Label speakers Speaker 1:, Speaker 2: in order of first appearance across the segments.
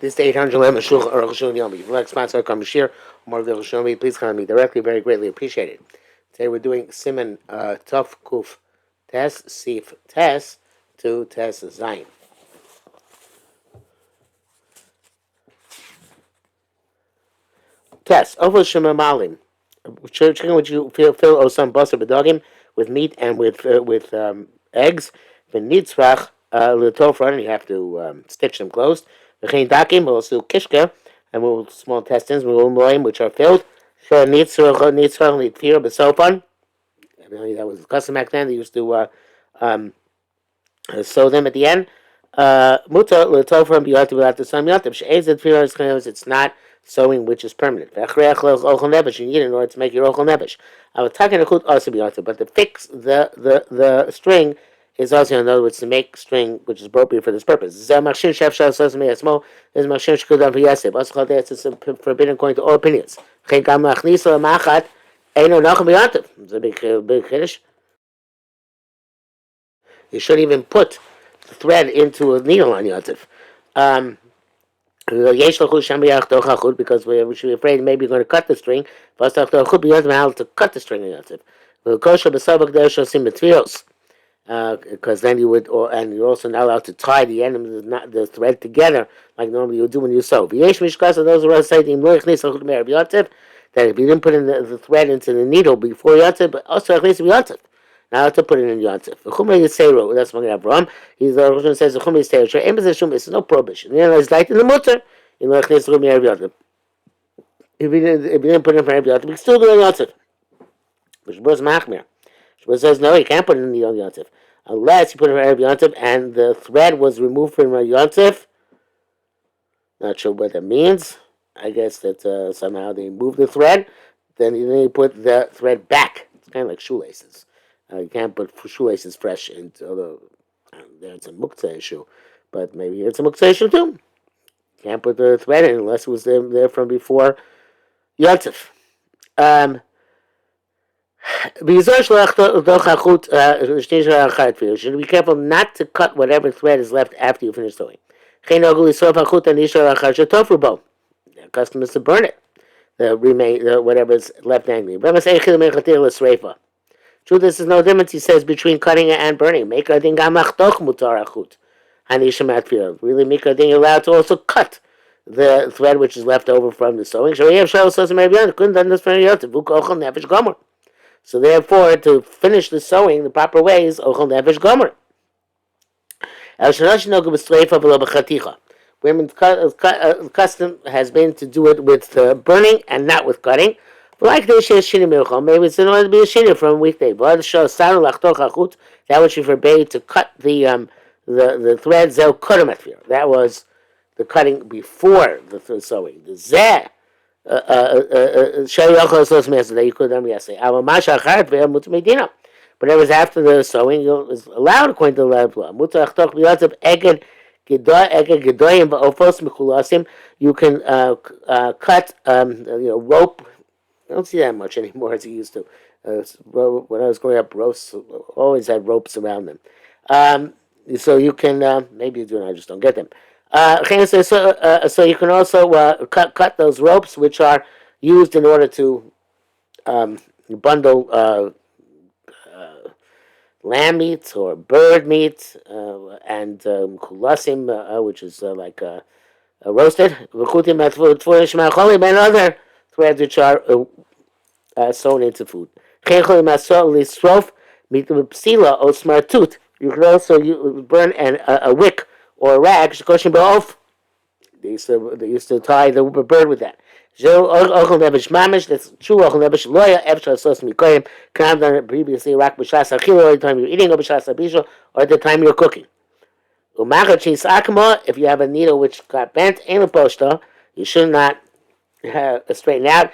Speaker 1: This is 800 Lam Arukh HaShulchan Yomi. If you'd like to sponsor Come Shir, more of the Shomi, please contact me directly. Very greatly appreciated. Today we're doing Siman Tuf Kuf Tes Sif Tes to Tes Zayin. Tes Over Shema Malim. Chicken which you fill or some basar bedogim with meat and with eggs. The nitzrach l'tofran, you have to stitch them closed. V'chein dakim also kishka and small intestines which are filled. So nitzrach l'tfir b'sofan. That was the custom back then. They used to sew them at the end. Muta l'tofran b'yatu b'yatu sam yatim. She'ezet tfir it's not sewing which is permanent. You need it in order to make your ochel nebesh. I was talking about also beyond, but to fix the string is also, in other words, to make string which is appropriate for this purpose. This is forbidden according to all opinions. It's a big kiddush. You shouldn't even put the thread into a needle on Yontif. Because we should be afraid maybe you're going to cut the string. To cut the string because then you would, and you're also not allowed to tie the end of the thread together like normally you would do when you sew. Those who say that if you didn't put in the thread into the needle before Yontif, but also at least Yontif. Now to put it in Yontif. That's what Abraham. He's the Rosh says it's no prohibition. It's like in the mutter. If you didn't put it in for Yontif, you can still do it in Yontif. Which was Machmir. Which says no, you can't put it in the Yontif unless you put it in Yontif and the thread was removed from Yontif. Not sure what that means. I guess that somehow they moved the thread. Then you put the thread back. It's kind of like shoelaces. You can't put shoelaces fresh into, although it's a muktzah issue, but maybe it's a muktzah issue too. You can't put the thread in unless it was there from before Yontif. You should be careful not to cut whatever thread is left after you finish sewing. The custom is to burn it, whatever is left hanging. True, this is no difference, he says, between cutting and burning. Really, Mikra you're allowed to also cut the thread which is left over from the sewing. So therefore, to finish the sewing the proper way is ochel nefesh gomer. Women's custom has been to do it with burning and not with cutting. Like maybe it's in order to be a shini from weekday. That which you forbade to cut the threads. That was the cutting before the sewing. The zeh. That you could say. But it was after the sewing. It was allowed according to the law. You can cut rope. I don't see that much anymore as you used to. When I was growing up, ropes always had ropes around them. So you can maybe you do, and I just don't get them. So you can also cut those ropes, which are used in order to bundle lamb meat or bird meat, and kulasim, which is like roasted. And other threads which are sewn into food. You can also burn a wick or a rag. They used to tie the bird with that. That's true. Cannot done it previously. Or the time you're eating, or the time you're cooking. If you have a needle which got bent in a posta, you should not straighten out.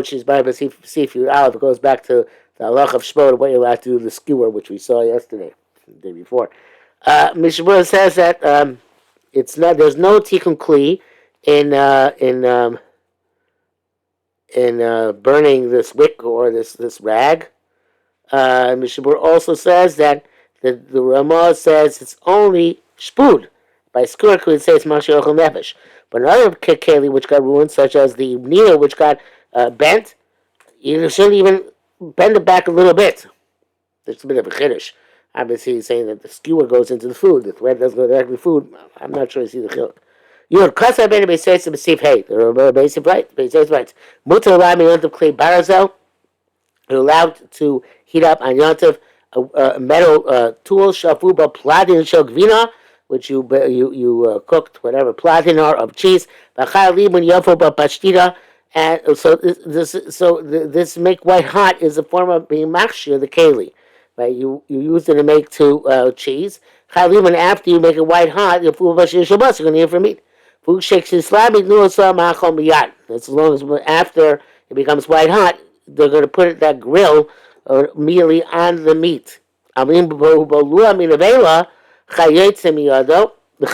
Speaker 1: She's by the seafood olive. It goes back to the halach of shpod, what you're allowed to do, the skewer, which we saw yesterday, the day before. Mishabura says that it's not. There's no tikkun kli in burning this wick or this rag. Mishabura also says that the Ramah says it's only shpud By skurk, we would say it's mashir ochel nefesh. But another keli which got ruined, such as the needle which got bent, you shouldn't even bend it back a little bit. There's a bit of a chiddush. Obviously, he's saying that the skewer goes into the food. The thread doesn't go directly to food. I'm not sure I see the chiluk. You know, kasa ben beisayis b'sif hey. The basic right. Beisayis right. Mutar allowed me yontav klei barazel. You're allowed to heat up on yontav a metal tool shafuba pladin shel gvina, which you cooked whatever pladin or of cheese. V'chal limun yafuba pashtida. And so this make white hot is a form of being machshir the keli, right? You use it to make cheese. Chaliman after you make it white hot, your food bashir shabbos you're going to eat for meat. Food shakes Islamic nuasa machol miyad. As long as after it becomes white hot, they're going to put that grill immediately on the meat. Amin b'bolua minavela chayetze miyado. If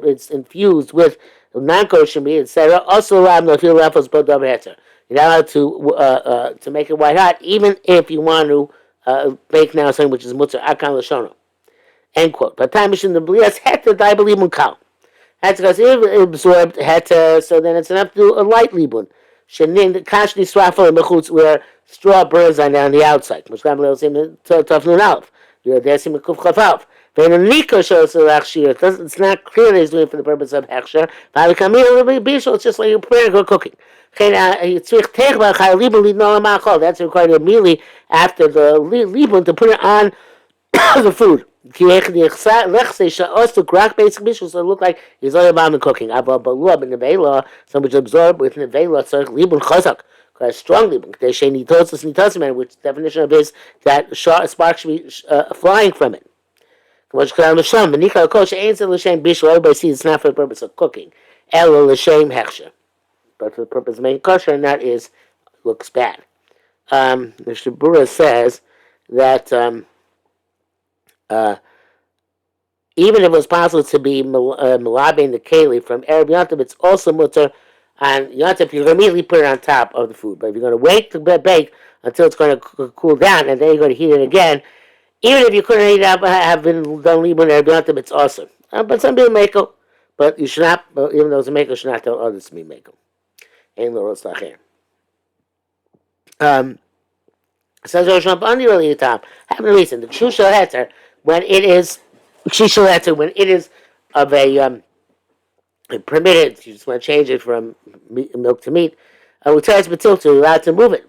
Speaker 1: it's infused with non-kosher meat, etc. Also allowed no feel lefels but double heter. You're not allowed to make it white hot, even if you want to bake now something which is mutzah akan l'shono. End quote. But time in the blias heter die believe kal. That's because if absorbed heter, so then it's enough to do a light libun. Shenin kashni swafel mechutz where straw burns on the outside. Which I'm going to say tough nun alf. You're there seeing kuf chafalf. It's not clear that he's doing it for the purpose of hechsher. It's just like you're preparing for cooking. That's required immediately after the libun to put it on the food. So it look like he's only about the cooking. Some which absorb with nevela, so libun chazak. Strong libun. Which definition of is that sparks should be flying from it. Everybody sees it's not for the purpose of cooking. But for the purpose of making kosher, and that looks bad. The Shabura says that even if it was possible to be malabing the keli from Erev Yontav, it's also mutter on Yontav. You're going to immediately put it on top of the food. But if you're going to wait to bake until it's going to cool down, and then you're going to heat it again, even if you couldn't eat up, have been done libun Erev Yontav, it's awesome. But some people make them. But you should not, even though it's a maker, you should not tell others to make them. Ain't no roast lacher. Says Rosh Hashanah, really the top. Have a reason. The Shusha Heter, when it is of a permitted, you just want to change it from milk to meat. We tell us to allowed to move it.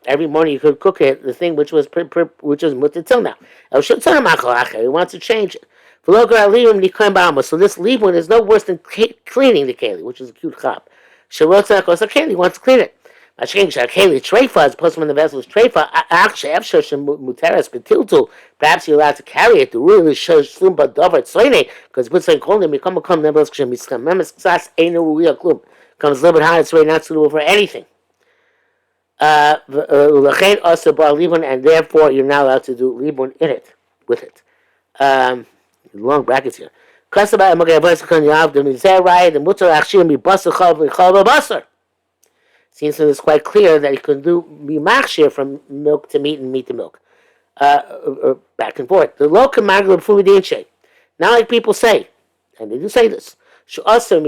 Speaker 1: Every morning you could cook it, the thing which was mutter till now. He wants to change it. So this libun is no worse than cleaning the keli, which is a cute chop. He wants to clean it. Treifa, as opposed to when the vessel is treifa, perhaps you're allowed to carry it to really show slumba dover tzoyne, because it's saying calling him, come nebels kshem miskam memes ksas einu ruya klum, comes a little bit higher, it's really not suitable for anything. L'chein also bar libun, and therefore you're not allowed to do libun in it, with it. Long brackets here. Kasaba emagay v'esakon yav the mizerayit the mutar achshir mi basar chav v'chav basar. Seems that it's quite clear that you can do machshir from milk to meat and meat to milk, back and forth. The local maglub fumidinche. Not like people say, and they do say this. That's also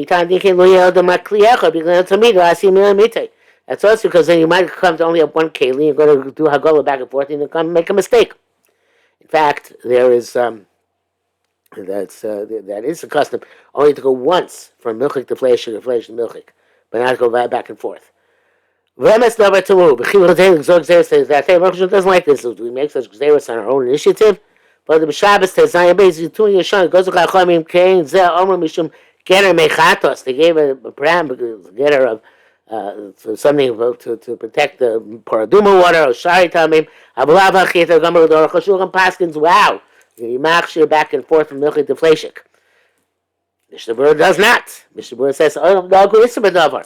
Speaker 1: because then you might come to only have one keli. You're going to do hagolah back and forth, and you're going to make a mistake. In fact, there is that is a custom only to go once from milchik to flesh to flesh to milchik, but not to go back and forth. Remes never to move. Says that doesn't like this. We make such xeris on our own initiative. But the Shabbos says, basically, two years shon goes to Chachamim Kain Zeh Omer Mishum Getter Mechatos. They gave a param getter of something to protect the paraduma water or shari tamim. Avolav hachita gomer Arukh HaShulchan paskins. Wow, you machshir back and forth from milchik to fleshik. Mishnah Berurah does not. Mishnah Berurah says, "Oh no, go isabadavar."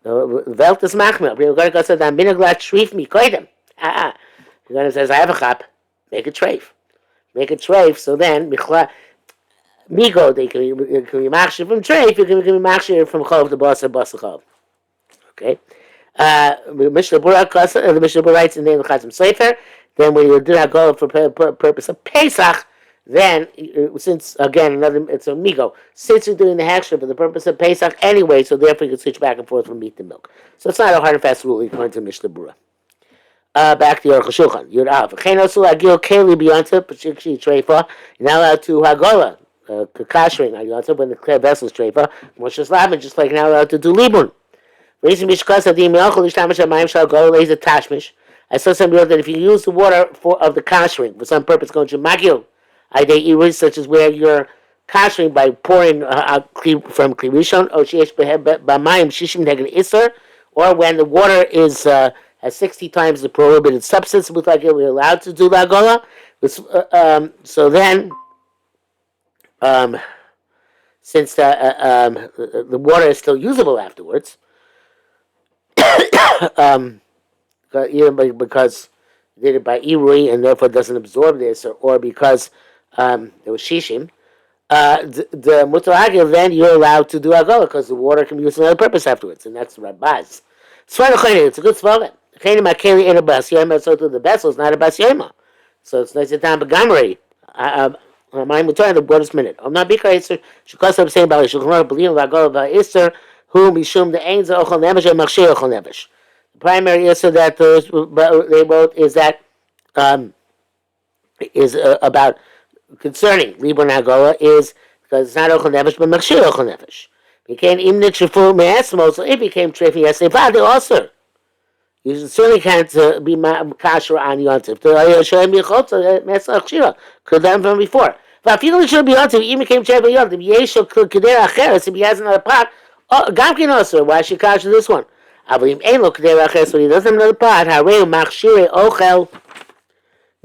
Speaker 1: Welt is machmir. We're going to go say that minaglat shrif mi koidem. You're going to say, I have a chap, make a treif. Make a treif, so then migo they can be machshir from treif. You can be machshir from chov to basar chov. Okay. Mishnah Berurah the Mishnah Berurah writes in the name of Chazim Sefer. Then when you do that goal for purpose of Pesach, then since again it's a migo. Since you're doing the hechsher for the purpose of Pesach anyway, so therefore you can switch back and forth from meat to milk. So it's not a hard and fast rule according to Mishnah Berurah. Back to Arukh HaShulchan. You're out. You're not allowed to hagola, kakashering on yontif when the clear vessel is treifa. Moshe Slavin, just like you're not allowed to do libun. Reason mishkas adim yochel ishtamish hamayim shal gola lays a tashmish. I saw some that if you use the water of the kashering for some purpose, going to magil, such as where you're kashering by pouring from klirishon or sheesh b'mayim shishim neged iser, or when the water is has 60 times the prohibited substance, like we're allowed to do la gola. So then, since the water is still usable afterwards, because it did it by irui and therefore doesn't absorb this, or because it was shishim, the mutaragil, then you're allowed to do agola because the water can be used for another purpose afterwards, and that's Rabbaz. It's a good slogan. So to the vessel is not a bas yoma. So it's nice to time begamri. My mutar the bonus minute. I'm not bikar iser. Shukos I'm saying about shulchan believe about agola about iser who mishum the ainz ochel nevesh and machshir ochel nevesh. The primary issue that they wrote is that about concerning libun hagola is because it's not ochel nefesh but machshir ochel nefesh. Became imnit shefur me'esmo, so it became trefi yaseva. They also you certainly can't be kasher on yontif. To show him yichot me'esach shira could have done from before. But if you should be yontif, even came trefi yontif. Yeshul kedera acheres if he has another pot. Gamkin also. Why should kasher this one? But if ain't look there, so he doesn't have another pot. Harei machshire ochel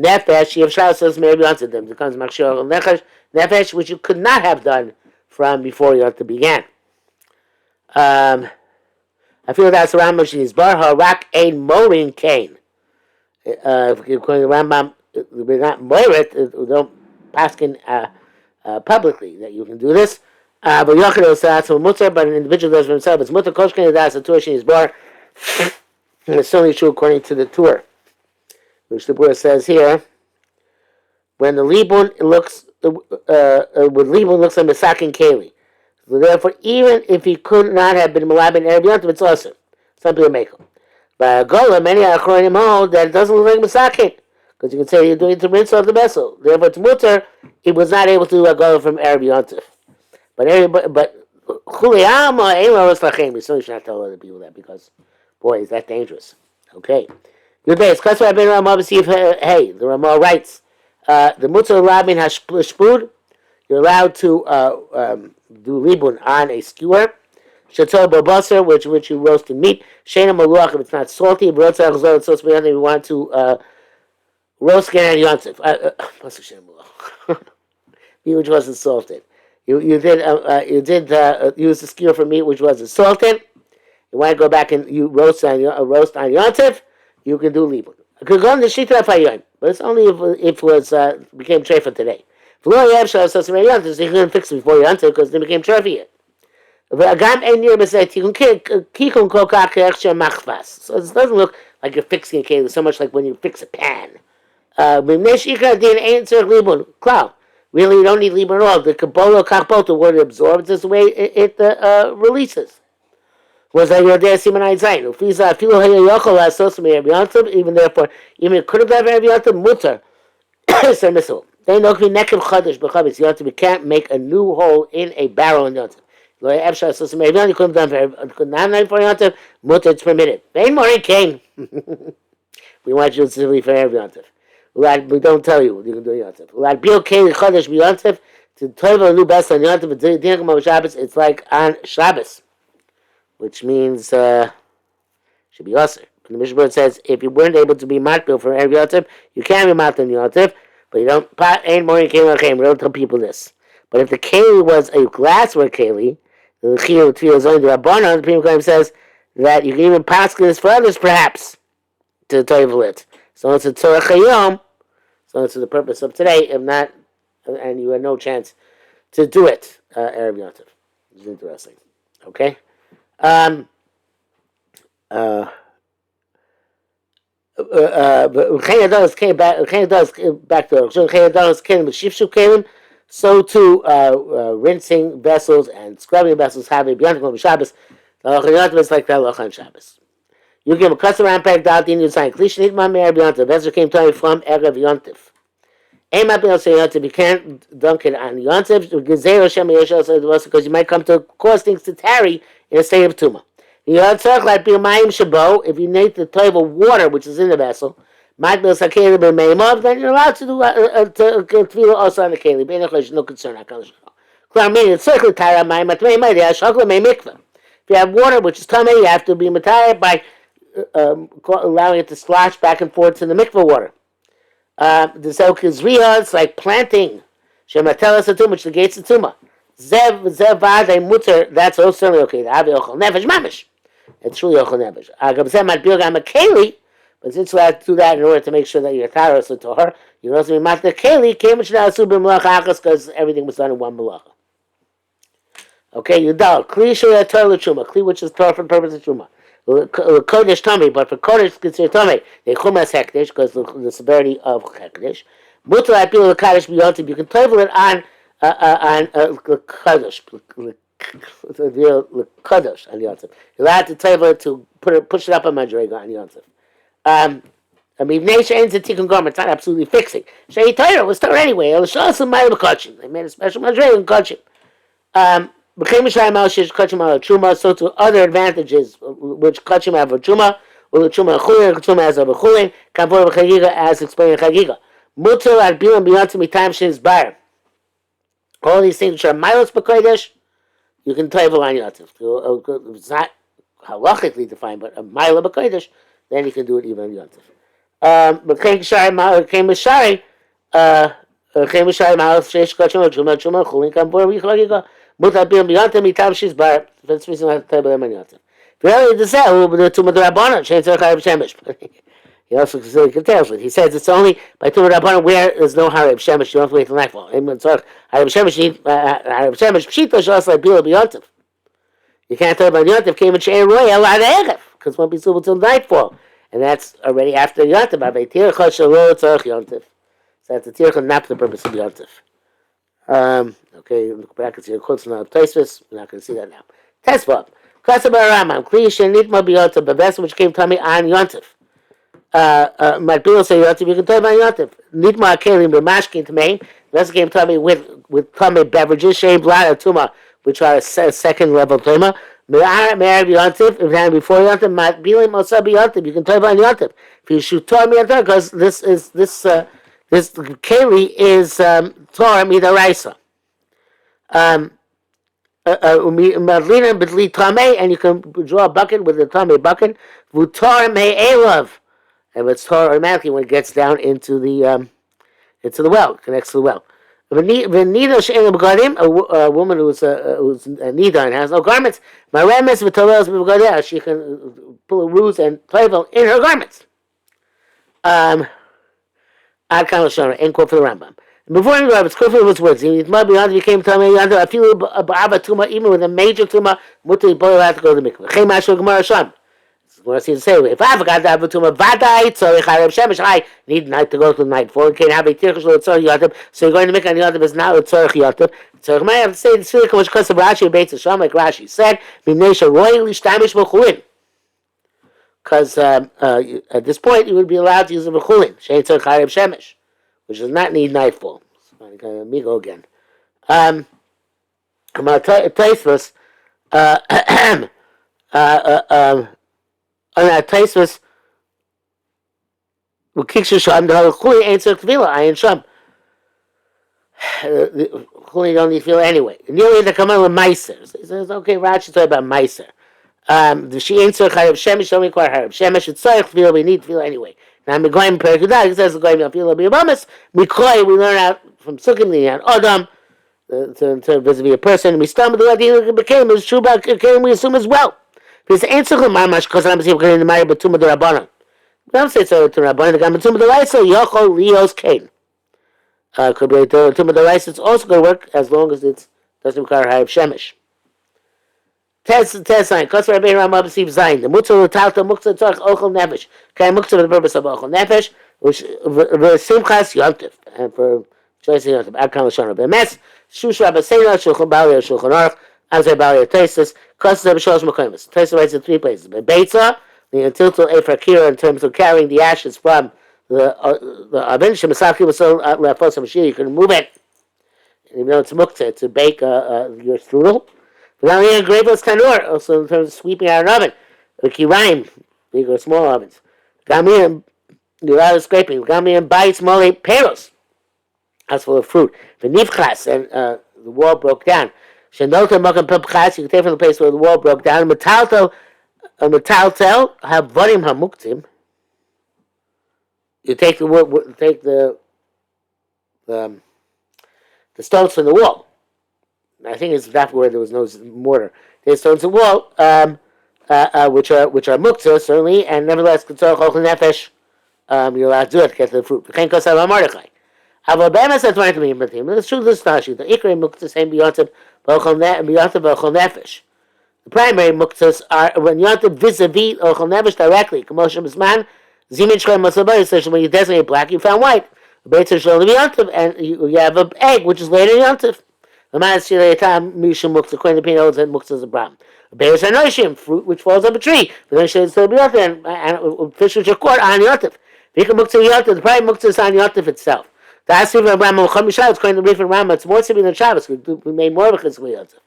Speaker 1: nefesh. If Shaul says maybe answer them, it becomes machshire nefesh, which you could not have done from before you began. I feel that's the Rambam is bar harak ein morin kain. If you're calling the Rambam, we're not morit. We don't paskin publicly that you can do this. But Yochid also that's a mutter, but an individual does for himself. It's mutter koshkin that's a tuition is bar. And it's certainly true according to the tour, which the Buddha says here. When the libun looks, when libun looks like misakin keli. So therefore, even if he could not have been malab in Erev Yontif, it's awesome. Some people make them. But Gola, many are according hold that it doesn't look like misakin. Because you can say you're doing it to rinse off the vessel. Therefore, it's mutter, he was not able to do a Gola from Erev Yontif. But Chuliyama ain't lo lachem. You certainly should not tell other people that because, boy, is that dangerous. Okay. Good day. It's Kasper Abin Ramah B'Sif. Hey, the Ramah writes, the mutter rabin hashpud, you're allowed to do libun on a skewer. Shatol babasar, which you roast in meat. Shena maluach, if it's not salty. Brotzah chazor, it's supposed to be anything you want to roast again on yontif. Meat which wasn't salted. You did use the skewer for meat which wasn't salted. You want to go back and you roast on yontif. You can do libun. I could go on the shita fayon, but it's only if it was became treifa today. If you couldn't fix it before yontif because it became treifa yet. So it doesn't look like you're fixing a cake so much like when you fix a pan. Really, you don't need libun at all. The kabbalah kachbot, where it absorbs, is the way it releases. Was that your day siman zayin? Ufiza afilu hayayachol asos me'erev yontif. Even therefore, even it could have done erev yontif mutter. It's permissible. They know can be nekev chadash b'chavetz yontif. You can't make a new hole in a barrel in yontif. Lo efshar asos me'erev yontif. You couldn't have done for yontif. Mutter, it's permitted. Vein morin kain. We want you to leave for erev yontif. We don't tell you you can do yontif. Ulad bil kain chadash b'yontif. To toivel a new best on yontif. It's like on Shabbos. Which means should be usher. The Mishnah says if you weren't able to be matbil for Erev Yontif, you can be matbil in Yontif, but you don't ain't more keli lachem. We don't tell people this. But if the keli was a glassware keli, the chiyuv tefillah is only the rabbanon. The Prima says that you can even pass this for others, perhaps to toivel it. So it's a tzorach hayom. So it's the purpose of today. If not, and you had no chance to do it, Erev Yontif. It's interesting. Okay. But came back to so too rinsing vessels and scrubbing vessels have a beyond Shabbos. Is like that on Shabbos. You give a customer and pack out the sign. Klishnit Mamir Beyontif. Vessel came to me from Erev Yontif. Aim up on Yontif. You can't dunk it on Yontif because you might come to cause things to tarry in a state of Tumah. If you need the type of water which is in the vessel, then you're allowed to do tefillah also on the keli. No concern. If you have water which is tummy, you have to be matayah by allowing it to slosh back and forth to the mikveh water. The Zokizriya, it's like planting. Shematelas atum, which negates the tumah. Zev mutter, that's also certainly okay. The avi ochel nefesh mamish. It's truly ochel nefesh. Agam zeh mat bilgam a keli, but since you have to do that in order to make sure that you're taros to Torah, you can also be mat the keli, kemish na'asu b'melacha achas, because everything was done in one melacha. Okay, Yudal, Kli Shulei Torah L'Truma, Kli which is Torah for the purpose of Truma. Kodesh Tomei, but for Kodesh considered Tomei, they Chumas Hekdesh, because the severity of Hekdesh. Mutar Apil L'Kadosh B'Yontiv, you can travel it on L'Kadosh, L'Kadosh on Yontiv. You're allowed to travel it to push it up a Madrega on Yontiv. I mean, Nation ends the Tikkun Gomer, it's not absolutely fixing. Shei Torah was Torah anyway, El Shosam Ma'il B'Kotchim, they made a special Madrega in Kotchim. So to other advantages which Kachim have for Truma, or the Truma Chulin has a Chulin, Kavor Chagiga as explained in Chagiga. Mutal ad Bilam Beyontim Mitam Shin's Bar. All these things which are Milos B'Kodesh, you can travel on Yotiv. It's not halachically defined, but a Mila B'Kodesh, then you can do it even on Yotiv. B'Kein Mishari, Milos Shesh Kachim Truma Chulin Kavor Chagiga. Mutar Bilam Beyontim Mitam Shin's Bar. That's the reason why I tell them on Yotiv. Really, the Zeh, the Tumah D'Rabbanan, Shein Tzarech Harib Shemesh. He also tells it. He says it's only by Tumah D'Rabbanan where there's no Harib Shemesh. You don't have to wait till nightfall. Harib Shemesh, Pshita Shas like Bilam Beyontim. You can't tell about Yotiv. Came in Shein Roy Elad Erev because it won't be suitable till nightfall, and that's already after Yotiv. By Tircha Shalo Tzarech Yotiv. So that's the Tircha, not for the purpose of Yotiv. Okay, look back at your quotes now. Taisvis, we're not going to see that now. Tesvav. Kasabar Ramam, Klish and Nitma Beyontif, the vessel which came to me on Yontif. Matbil say Yontif, you can tell me on Yontif. Nitma Kelim, the Mashkin to me, the vessel came to me with tummy beverages, shame, blood, and tuma, which are a second level tuma. Me'ar Yontif, if it had before Yontif, Matbilim Osa Beyontif, you can tell me on Yontif. If you should tell me on Yontif, because this Keli is Torah Midaraisa. And you can draw a bucket with a tame bucket. Vutar me'elav, and it's Torah automatically when it gets down into the well, connects to the well. A woman who's a nida and has no garments, she can pull a ruse and travel in her garments. Ad Kam Lashon, end quote for the Rambam. Before you go, it's clear from his words. It might be under became Tamei under a few Ba'aba Tuma, even with a major Tuma, Muti Boy have to go to the mikveh. Chem Ashur Gemara Sham. What I see to say, if I forgot to have a Tuma, Vadai, Tzorich Hareb Shemesh, I need night to go to the nightfall. You can't have a Tirchish or Tzorich Yotab, so you're going to make an Yotab is now a Tzorich Yotab. Tzorich might have to say the Silicon which comes of Rashi, Beitz Hashem, like Rashi said, Minesha Royally Shtamish B'chulin. Because at this point, you would be allowed to use a B'chulin, Shein Tzorich Hareb Shemesh, which does not need nightfall. So let me go again. Taisvus, on that Taisvus, will kick Sham, the Chuli ain't Tzorich Tvila, I ain't Sham. Chuli don't need Tvila anyway. Nearly the Kamal with Meiser. He says, okay, Rashi talking about Meiser. She ain't Tzorich Hareb Shemesh, don't require Hareb Shemesh, it's Tzorich Tvila, we need Tvila anyway. Now, Megoyim Perikudah, he says, Megoyim Yafila B'Yabamas, Mikoi, we learn out from Sukkim, Linyan Odam, to vis-a-vis a person, we stumbled the idea became, is true about Kelim, we assume as well. Because ain't Sukkim Mamash, because I'm saying, we're going to marry Batuma the Rabbanon. We don't say so to Rabbanon, the guy Batuma the Raisa, Yochol, Leos, Kain. Could be Batuma the Raisa, it's also going to work as long as it doesn't require Hareb Shemesh. Test sign. Kosher Rabbeinu Ramah B'Siv Zayin. The Mutzah L'Talta Muktzah Tzorch Ochel Nefesh. Okay, Muktzah for the purpose of Ochel Nefesh, which Simchas Yontif, and for choice of Yontif. Akam L'Shon B'Emes. Shush Rabba Seina Shulchan Bali Shulchan Aruch. Azay Bali Taisus. Kosher B'Shalosh Mekoymas. Taisus writes in 3 places. Beitza, the Tiltul Efer Kira, in terms of carrying the ashes from the Avin Shemasaki was so Lefos Mashir, you can remove it. Even though it's muktzah to bake your strudel. But now here, graveless tanur, also in terms of sweeping out an oven. Kirayim, big or small ovens. Gamian, you're out of scraping. Gamian bites mole peros. House full of fruit. V'nivchas, and the wall broke down. Shenota mokem pepchas, you can take from the place where the wall broke down. Metaltel, havorim hamuktzim. You take the stones from the wall. I think it's that where there was no mortar. There's stones in the wall, which are muktzah certainly, and nevertheless, you're allowed to do it to get to the fruit. It's true this Tashi. The Ikri muktzah same b'yotzim v'chol nefesh. The primary muktzahs are when you have to vis-a-vis ochel nefesh directly. Commotion bisman zimin shchem masabai. Especially when you designate black, you found white. And you have an egg which is later yontif. The man is mishum muktzah kohen the pinot and muktzah is a bram. Bears are noishim, fruit which falls off a tree. But then should still be yontif and fish which are caught on yontif. Vika muktzah yontif. The prime muktzah is on yontif itself. The asif of Rambam Chamishav is going to read from Rambam. It's more severe than Shabbos. We made more of a chizku yontif.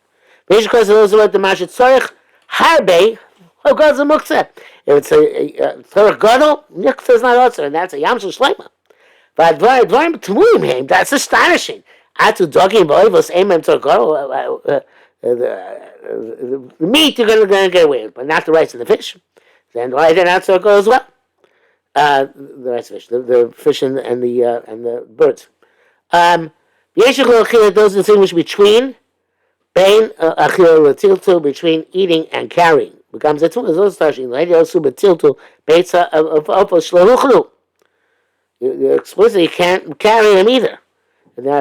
Speaker 1: Basically, because those who are the mashet tzorich harbe. Who goes the muktzah? If it's a tzorich gadol, muktzah is not also, and that's a yamshel shleima. But that's astonishing. Atu dogim b'oivos aimem tzorich. The meat you're going to get away with, but not the rice and the fish. Then why they're not tzorich as well? The rice and fish, the fish and the birds. Those distinguish between between eating and carrying. Becomes a tool. Those starting. You explicitly can't carry them either. And the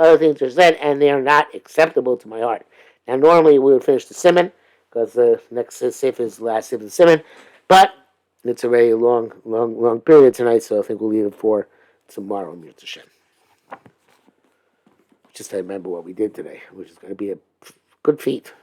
Speaker 1: other things are said, and they are not acceptable to my heart. Now, normally we would finish the simon because the next sif is the last sif of the simon, but it's a very long period tonight, so I think we'll leave it for tomorrow. Just to remember what we did today, which is going to be a good feat.